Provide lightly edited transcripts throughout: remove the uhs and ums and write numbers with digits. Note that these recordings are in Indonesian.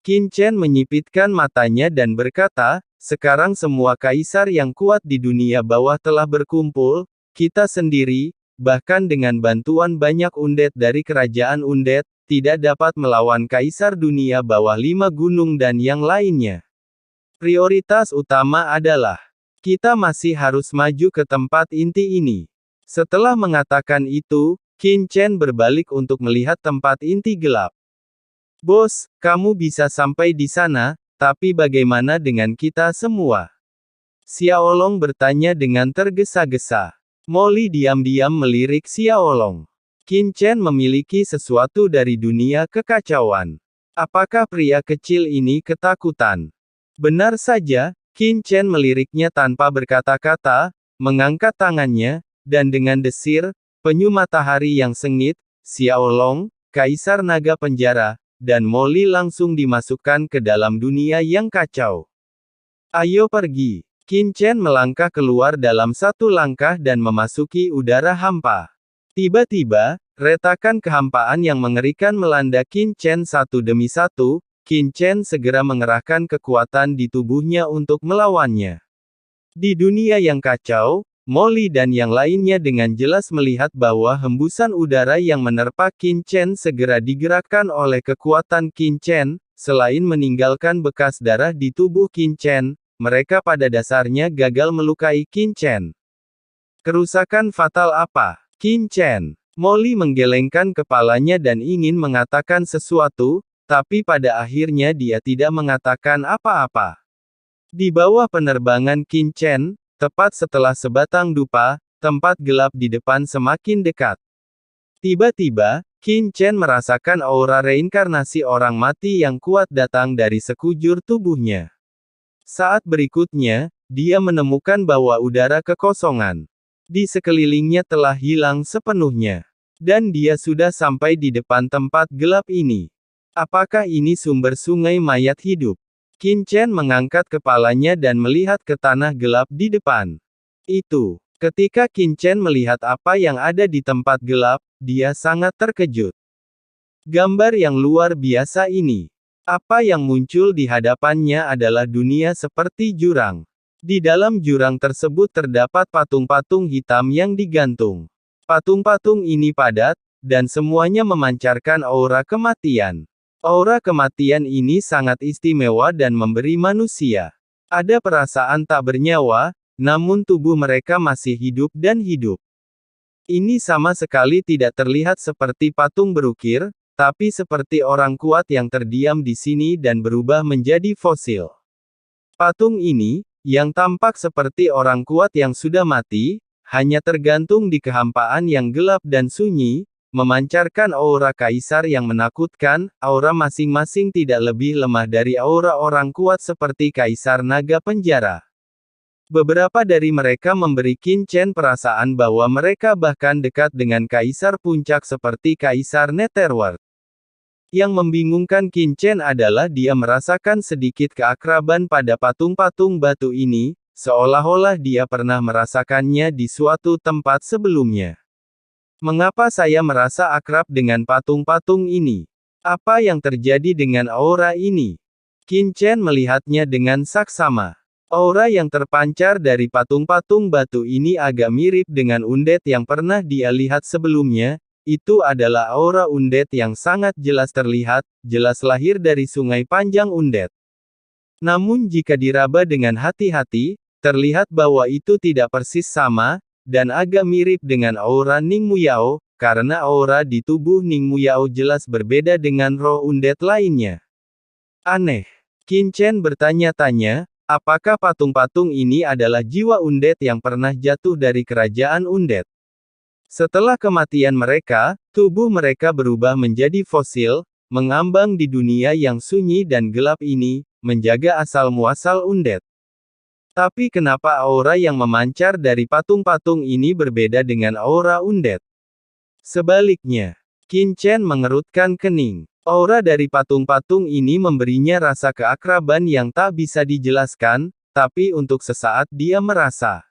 Qin Chen menyipitkan matanya dan berkata, sekarang semua kaisar yang kuat di dunia bawah telah berkumpul, kita sendiri, bahkan dengan bantuan banyak undet dari kerajaan undet, tidak dapat melawan kaisar dunia bawah 5 gunung dan yang lainnya. Prioritas utama adalah, kita masih harus maju ke tempat inti ini. Setelah mengatakan itu, Qin Chen berbalik untuk melihat tempat inti gelap. Bos, kamu bisa sampai di sana, tapi bagaimana dengan kita semua? Xiaolong bertanya dengan tergesa-gesa. Molly diam-diam melirik Xiaolong. Qin Chen memiliki sesuatu dari dunia kekacauan. Apakah pria kecil ini ketakutan? Benar saja, Qin Chen meliriknya tanpa berkata-kata, mengangkat tangannya, dan dengan desir, penyu matahari yang sengit, Xiaolong, Kaisar Naga Penjara, dan Molly langsung dimasukkan ke dalam dunia yang kacau. Ayo pergi. Qin Chen melangkah keluar dalam satu langkah dan memasuki udara hampa. Tiba-tiba, retakan kehampaan yang mengerikan melanda Qin Chen satu demi satu. Qin Chen segera mengerahkan kekuatan di tubuhnya untuk melawannya. Di dunia yang kacau, Molly dan yang lainnya dengan jelas melihat bahwa hembusan udara yang menerpa Qin Chen segera digerakkan oleh kekuatan Qin Chen. Selain meninggalkan bekas darah di tubuh Qin Chen, mereka pada dasarnya gagal melukai Qin Chen. Kerusakan fatal apa? Qin Chen. Molly menggelengkan kepalanya dan ingin mengatakan sesuatu, tapi pada akhirnya dia tidak mengatakan apa-apa. Di bawah penerbangan Qin Chen, tepat setelah sebatang dupa, tempat gelap di depan semakin dekat. Tiba-tiba, Qin Chen merasakan aura reinkarnasi orang mati yang kuat datang dari sekujur tubuhnya. Saat berikutnya, dia menemukan bahwa udara kekosongan di sekelilingnya telah hilang sepenuhnya. Dan dia sudah sampai di depan tempat gelap ini. Apakah ini sumber sungai mayat hidup? Qin Chen mengangkat kepalanya dan melihat ke tanah gelap di depan. Itu. Ketika Qin Chen melihat apa yang ada di tempat gelap, dia sangat terkejut. Gambar yang luar biasa ini. Apa yang muncul di hadapannya adalah dunia seperti jurang. Di dalam jurang tersebut terdapat patung-patung hitam yang digantung. Patung-patung ini padat, dan semuanya memancarkan aura kematian. Aura kematian ini sangat istimewa dan memberi manusia ada perasaan tak bernyawa, namun tubuh mereka masih hidup dan hidup. Ini sama sekali tidak terlihat seperti patung berukir, tapi seperti orang kuat yang terdiam di sini dan berubah menjadi fosil. Patung ini, yang tampak seperti orang kuat yang sudah mati, hanya tergantung di kehampaan yang gelap dan sunyi, memancarkan aura kaisar yang menakutkan. Aura masing-masing tidak lebih lemah dari aura orang kuat seperti Kaisar Naga Penjara. Beberapa dari mereka memberi Qin Chen perasaan bahwa mereka bahkan dekat dengan Kaisar Puncak seperti Kaisar Netherworld. Yang membingungkan Qin Chen adalah dia merasakan sedikit keakraban pada patung-patung batu ini, seolah-olah dia pernah merasakannya di suatu tempat sebelumnya. Mengapa saya merasa akrab dengan patung-patung ini? Apa yang terjadi dengan aura ini? Qin Chen melihatnya dengan saksama. Aura yang terpancar dari patung-patung batu ini agak mirip dengan undet yang pernah dia lihat sebelumnya. Itu adalah aura undet yang sangat jelas terlihat, jelas lahir dari sungai panjang undet. Namun jika diraba dengan hati-hati, terlihat bahwa itu tidak persis sama, dan agak mirip dengan aura Ning Muyao, karena aura di tubuh Ning Muyao jelas berbeda dengan roh undet lainnya. Aneh. Qin Chen bertanya-tanya, apakah patung-patung ini adalah jiwa undet yang pernah jatuh dari kerajaan undet? Setelah kematian mereka, tubuh mereka berubah menjadi fosil, mengambang di dunia yang sunyi dan gelap ini, menjaga asal-muasal undet. Tapi kenapa aura yang memancar dari patung-patung ini berbeda dengan aura undet? Sebaliknya, Qin Chen mengerutkan kening. Aura dari patung-patung ini memberinya rasa keakraban yang tak bisa dijelaskan, tapi untuk sesaat dia merasa.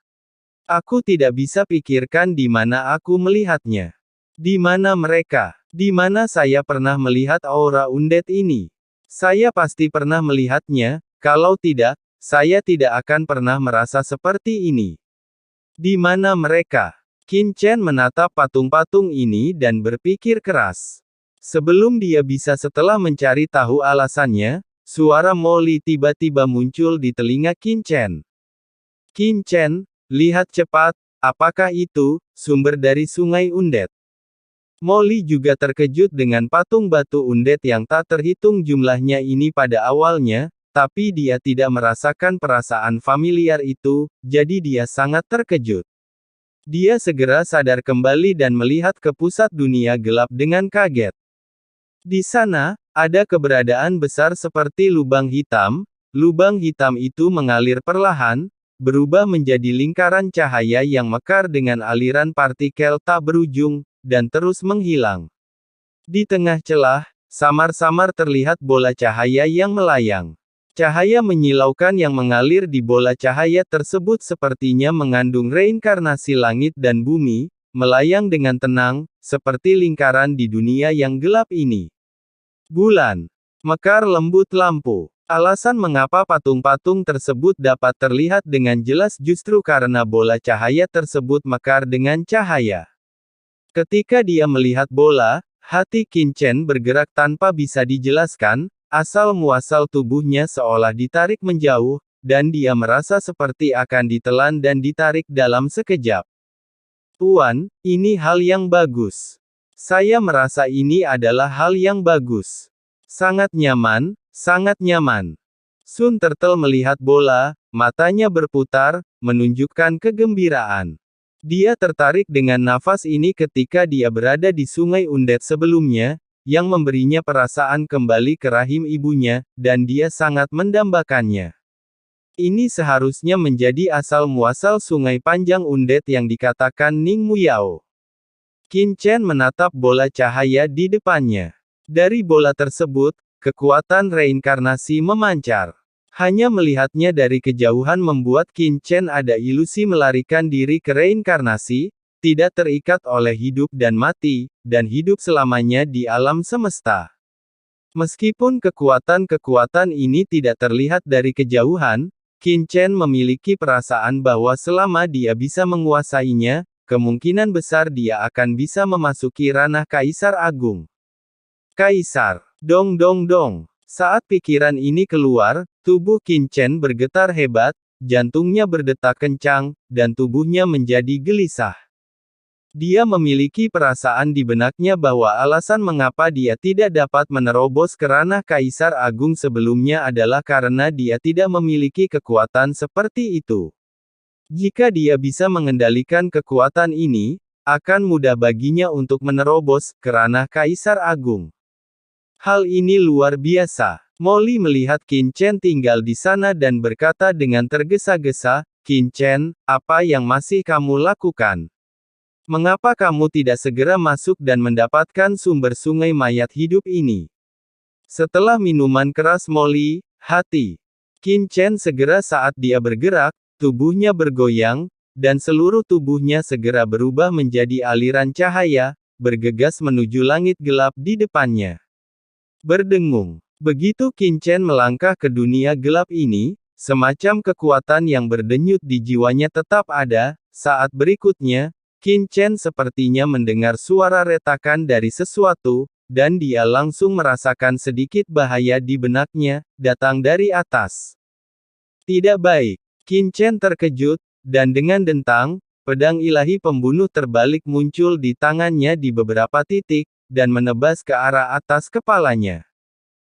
Aku tidak bisa pikirkan di mana aku melihatnya. Di mana mereka? Di mana saya pernah melihat aura undet ini? Saya pasti pernah melihatnya, kalau tidak, saya tidak akan pernah merasa seperti ini. Di mana mereka? Qin Chen menatap patung-patung ini dan berpikir keras. Sebelum dia bisa setelah mencari tahu alasannya, suara Molly tiba-tiba muncul di telinga Qin Chen. Qin Chen, lihat cepat, apakah itu sumber dari Sungai Undet? Molly juga terkejut dengan patung batu undet yang tak terhitung jumlahnya ini pada awalnya, tapi dia tidak merasakan perasaan familiar itu, jadi dia sangat terkejut. Dia segera sadar kembali dan melihat ke pusat dunia gelap dengan kaget. Di sana, ada keberadaan besar seperti lubang hitam. Lubang hitam itu mengalir perlahan, berubah menjadi lingkaran cahaya yang mekar dengan aliran partikel tak berujung, dan terus menghilang. Di tengah celah, samar-samar terlihat bola cahaya yang melayang. Cahaya menyilaukan yang mengalir di bola cahaya tersebut sepertinya mengandung reinkarnasi langit dan bumi, melayang dengan tenang, seperti lingkaran di dunia yang gelap ini. Bulan. Mekar lembut lampu. Alasan mengapa patung-patung tersebut dapat terlihat dengan jelas justru karena bola cahaya tersebut mekar dengan cahaya. Ketika dia melihat bola, hati Qin Chen bergerak tanpa bisa dijelaskan, asal-muasal tubuhnya seolah ditarik menjauh, dan dia merasa seperti akan ditelan dan ditarik dalam sekejap. Tuan, ini hal yang bagus. Saya merasa ini adalah hal yang bagus. Sangat nyaman, sangat nyaman. Sun Turtle melihat bola, matanya berputar, menunjukkan kegembiraan. Dia tertarik dengan nafas ini ketika dia berada di Sungai Undet sebelumnya, yang memberinya perasaan kembali ke rahim ibunya, dan dia sangat mendambakannya. Ini seharusnya menjadi asal-muasal sungai panjang Undet yang dikatakan Ning Muyao. Qin Chen menatap bola cahaya di depannya. Dari bola tersebut, kekuatan reinkarnasi memancar. Hanya melihatnya dari kejauhan membuat Qin Chen ada ilusi melarikan diri ke reinkarnasi, tidak terikat oleh hidup dan mati, dan hidup selamanya di alam semesta. Meskipun kekuatan-kekuatan ini tidak terlihat dari kejauhan, Qin Chen memiliki perasaan bahwa selama dia bisa menguasainya, kemungkinan besar dia akan bisa memasuki ranah Kaisar Agung. Kaisar. Dong dong dong. Saat pikiran ini keluar, tubuh Qin Chen bergetar hebat, jantungnya berdetak kencang, dan tubuhnya menjadi gelisah. Dia memiliki perasaan di benaknya bahwa alasan mengapa dia tidak dapat menerobos ke ranah Kaisar Agung sebelumnya adalah karena dia tidak memiliki kekuatan seperti itu. Jika dia bisa mengendalikan kekuatan ini, akan mudah baginya untuk menerobos ke ranah Kaisar Agung. Hal ini luar biasa. Molly melihat Qin Chen tinggal di sana dan berkata dengan tergesa-gesa, "Qin Chen, apa yang masih kamu lakukan? Mengapa kamu tidak segera masuk dan mendapatkan sumber sungai mayat hidup ini?" Setelah minuman keras Molly, hati Qin Chen segera saat dia bergerak, tubuhnya bergoyang, dan seluruh tubuhnya segera berubah menjadi aliran cahaya, bergegas menuju langit gelap di depannya. Berdengung. Begitu Qin Chen melangkah ke dunia gelap ini, semacam kekuatan yang berdenyut di jiwanya tetap ada. Saat berikutnya, Qin Chen sepertinya mendengar suara retakan dari sesuatu, dan dia langsung merasakan sedikit bahaya di benaknya, datang dari atas. Tidak baik. Qin Chen terkejut, dan dengan dentang, pedang ilahi pembunuh terbalik muncul di tangannya di beberapa titik, dan menebas ke arah atas kepalanya.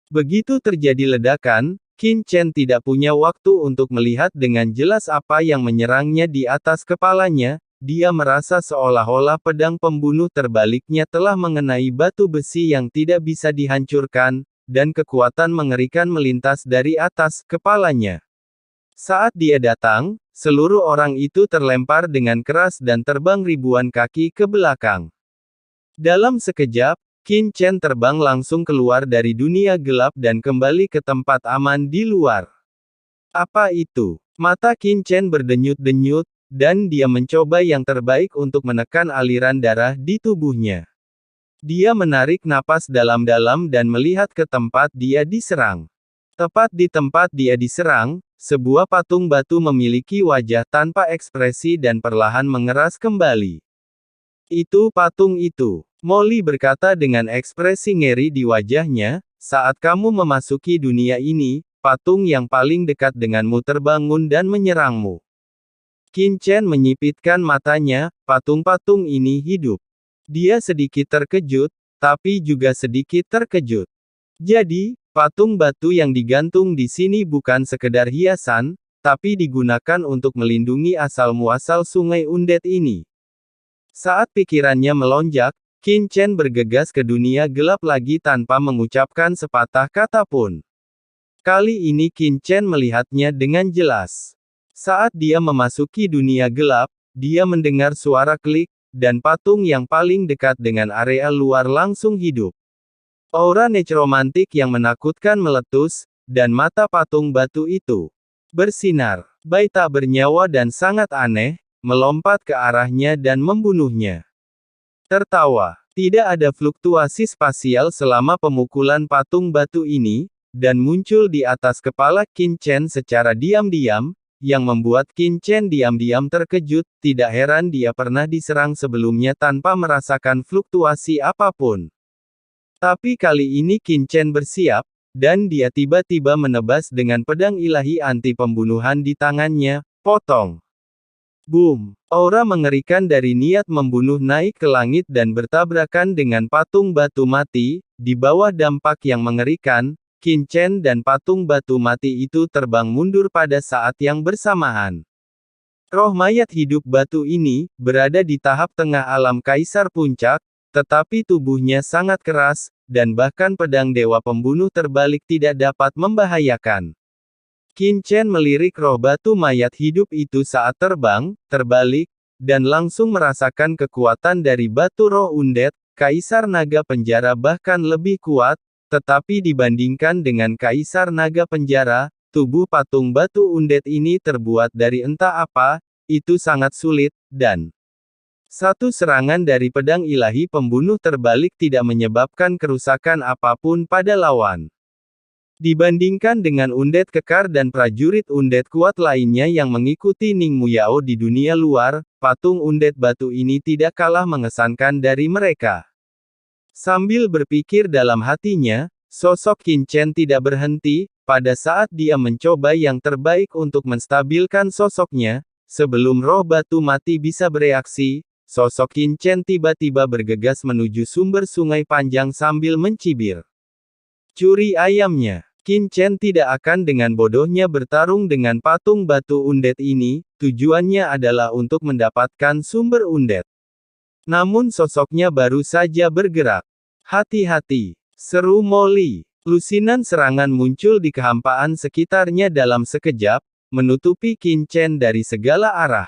Begitu terjadi ledakan, Qin Chen tidak punya waktu untuk melihat dengan jelas apa yang menyerangnya di atas kepalanya. Dia merasa seolah-olah pedang pembunuh terbaliknya telah mengenai batu besi yang tidak bisa dihancurkan, dan kekuatan mengerikan melintas dari atas kepalanya. Saat dia datang, seluruh orang itu terlempar dengan keras dan terbang ribuan kaki ke belakang. Dalam sekejap, Qin Chen terbang langsung keluar dari dunia gelap dan kembali ke tempat aman di luar. Apa itu? Mata Qin Chen berdenyut-denyut, dan dia mencoba yang terbaik untuk menekan aliran darah di tubuhnya. Dia menarik napas dalam-dalam dan melihat ke tempat dia diserang. Tepat di tempat dia diserang, sebuah patung batu memiliki wajah tanpa ekspresi dan perlahan mengeras kembali. Itu patung itu, Molly berkata dengan ekspresi ngeri di wajahnya, saat kamu memasuki dunia ini, patung yang paling dekat denganmu terbangun dan menyerangmu. Qin Chen menyipitkan matanya, patung-patung ini hidup. Dia sedikit terkejut, tapi juga sedikit terkejut. Jadi, patung batu yang digantung di sini bukan sekedar hiasan, tapi digunakan untuk melindungi asal-muasal sungai Undead ini. Saat pikirannya melonjak, Qin Chen bergegas ke dunia gelap lagi tanpa mengucapkan sepatah kata pun. Kali ini Qin Chen melihatnya dengan jelas. Saat dia memasuki dunia gelap, dia mendengar suara klik, dan patung yang paling dekat dengan area luar langsung hidup. Aura necromantik yang menakutkan meletus, dan mata patung batu itu bersinar. Bai tak bernyawa dan sangat aneh, melompat ke arahnya dan membunuhnya. Tertawa. Tidak ada fluktuasi spasial selama pemukulan patung batu ini, dan muncul di atas kepala Qin Chen secara diam-diam, yang membuat Qin Chen diam-diam terkejut. Tidak heran dia pernah diserang sebelumnya tanpa merasakan fluktuasi apapun. Tapi kali ini Qin Chen bersiap, dan dia tiba-tiba menebas dengan pedang ilahi anti pembunuhan di tangannya, potong. Boom! Aura mengerikan dari niat membunuh naik ke langit dan bertabrakan dengan patung batu mati. Di bawah dampak yang mengerikan, Qin Chen dan patung batu mati itu terbang mundur pada saat yang bersamaan. Roh mayat hidup batu ini, berada di tahap tengah alam Kaisar Puncak, tetapi tubuhnya sangat keras, dan bahkan pedang Dewa Pembunuh terbalik tidak dapat membahayakan. Qin Chen melirik roh batu mayat hidup itu saat terbang, terbalik, dan langsung merasakan kekuatan dari batu roh undead. Kaisar Naga Penjara bahkan lebih kuat, tetapi dibandingkan dengan Kaisar Naga Penjara, tubuh patung batu undead ini terbuat dari entah apa, itu sangat sulit, dan satu serangan dari pedang ilahi pembunuh terbalik tidak menyebabkan kerusakan apapun pada lawan. Dibandingkan dengan undead kekar dan prajurit undead kuat lainnya yang mengikuti Ning Muyao di dunia luar, patung undead batu ini tidak kalah mengesankan dari mereka. Sambil berpikir dalam hatinya, sosok Qin Chen tidak berhenti. Pada saat dia mencoba yang terbaik untuk menstabilkan sosoknya, sebelum roh batu mati bisa bereaksi, sosok Qin Chen tiba-tiba bergegas menuju sumber sungai panjang sambil mencibir. Curi ayamnya. Qin Chen tidak akan dengan bodohnya bertarung dengan patung batu undead ini, tujuannya adalah untuk mendapatkan sumber undead. Namun sosoknya baru saja bergerak. Hati-hati, seru Molly. Lusinan serangan muncul di kehampaan sekitarnya dalam sekejap, menutupi Qin Chen dari segala arah.